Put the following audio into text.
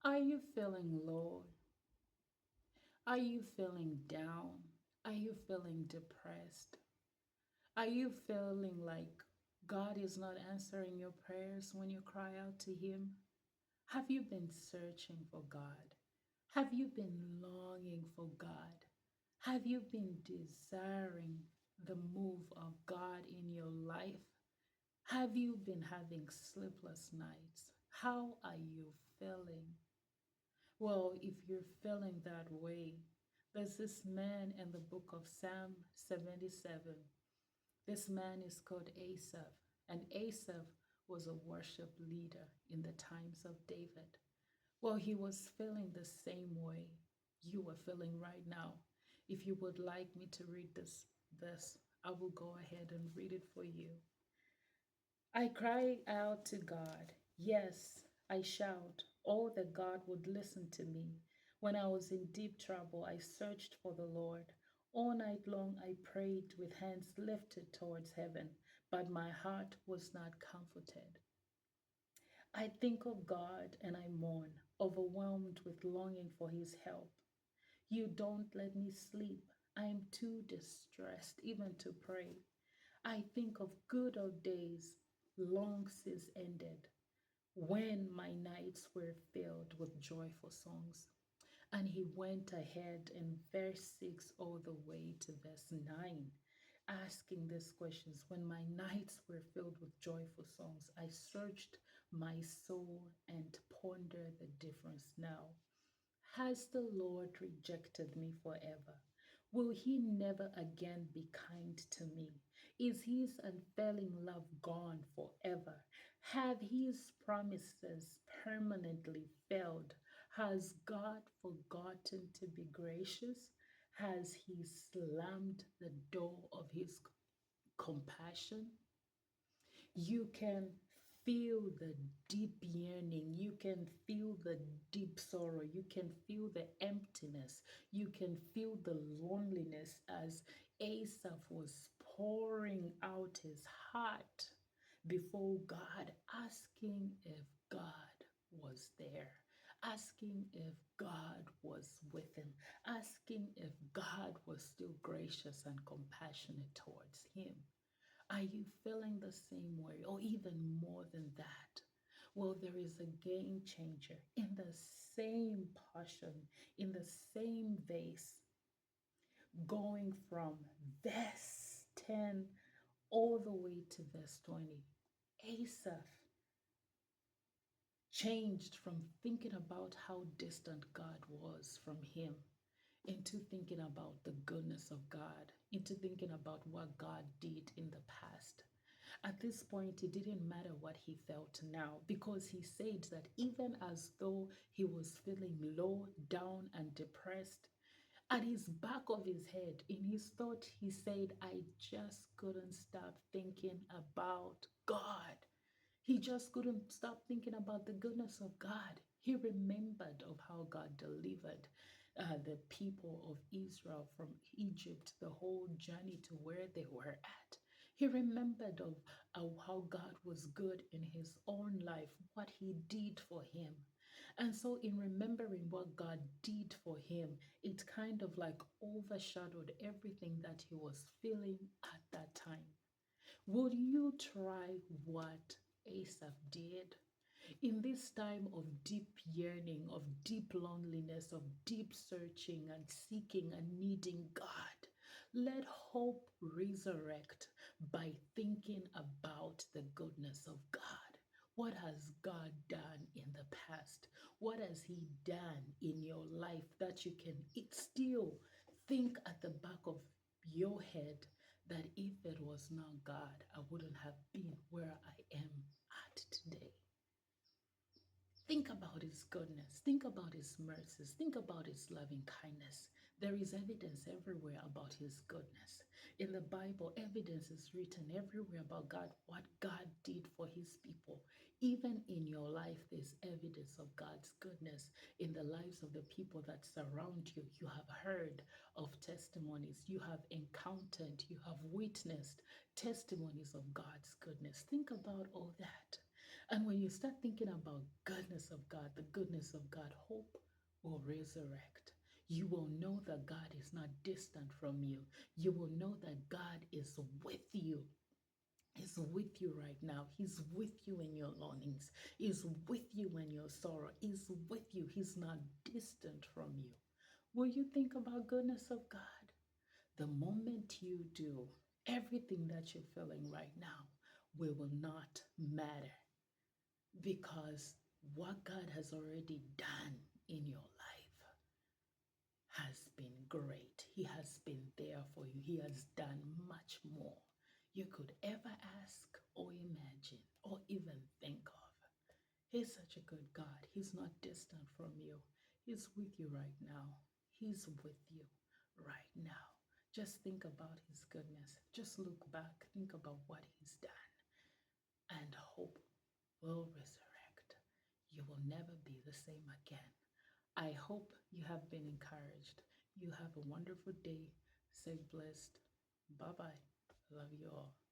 Are you feeling low? Are you feeling down? Are you feeling depressed? Are you feeling like God is not answering your prayers when you cry out to Him? Have you been searching for God? Have you been longing for God? Have you been desiring the move of God in your life? Have you been having sleepless nights? How are you feeling? Well, if you're feeling that way, there's this man in the book of Psalm 77. This man is called Asaph, and Asaph was a worship leader in the times of David. Well, he was feeling the same way you are feeling right now. If you would like me to read this, I will go ahead and read it for you. I cry out to God. Yes, I shout. Oh, that God would listen to me. When I was in deep trouble, I searched for the Lord. All night long, I prayed with hands lifted towards heaven, but my heart was not comforted. I think of God and I mourn, overwhelmed with longing for His help. You don't let me sleep. I am too distressed even to pray. I think of good old days long since ended, when my nights were filled with joyful songs. And he went ahead in verse 6 all the way to verse 9, asking these questions. When my nights were filled with joyful songs, I searched my soul and pondered the difference now. Has the Lord rejected me forever? Will He never again be kind to me? Is His unfailing love gone forever? Have His promises permanently failed? Has God forgotten to be gracious? Has He slammed the door of His compassion? You can feel the deep yearning. You can feel the deep sorrow. You can feel the emptiness. You can feel the loneliness as Asaph was pouring out his heart before God, asking if God was there, asking if God was with him, asking if God was still gracious and compassionate towards him. Are you feeling the same way or even more than that? Well, there is a game changer in the same passion, in the same vase, going from verse 10 all the way to verse 20. Asaph changed from thinking about how distant God was from him into thinking about the goodness of God, into thinking about what God did in the past. At this point, it didn't matter what he felt now because he said that even as though he was feeling low, down, and depressed, at his back of his head, in his thought, he said, I just couldn't stop thinking about God. He just couldn't stop thinking about the goodness of God. He remembered of how God delivered the people of Israel from Egypt, the whole journey to where they were at. He remembered of how God was good in his own life, what he did for him. And so, in remembering what God did for him, it kind of like overshadowed everything that he was feeling at that time. Would you try what Asaph did? In this time of deep yearning, of deep loneliness, of deep searching and seeking and needing God, let hope resurrect by thinking about the goodness of God. What has God done in the past? What has He done in your life that you can still think at the back of your head that if it was not God, I wouldn't have been where I am at today? Think about His goodness. Think about His mercies. Think about His loving kindness. There is evidence everywhere about His goodness. In the Bible, evidence is written everywhere about God, what God did for His people. Even in your life, there's evidence of God's goodness in the lives of the people that surround you. You have heard of testimonies. You have encountered, you have witnessed testimonies of God's goodness. Think about all that. And when you start thinking about goodness of God, the goodness of God, hope will resurrect. You will know that God is not distant from you. You will know that God is with you. He's with you right now. He's with you in your longings. He's with you in your sorrow. He's with you. He's not distant from you. Will you think about goodness of God? The moment you do, everything that you're feeling right now will not matter because what God has already done in your life has been great. He has been there for you. He has done much more you could ever ask or imagine or even think of. He's such a good God. He's not distant from you. He's with you right now. He's with you right now. Just think about his goodness. Just look back. Think about what he's done. And hope will resurrect. You will never be the same again. I hope you have been encouraged. You have a wonderful day. Stay blessed. Bye bye. Love you all.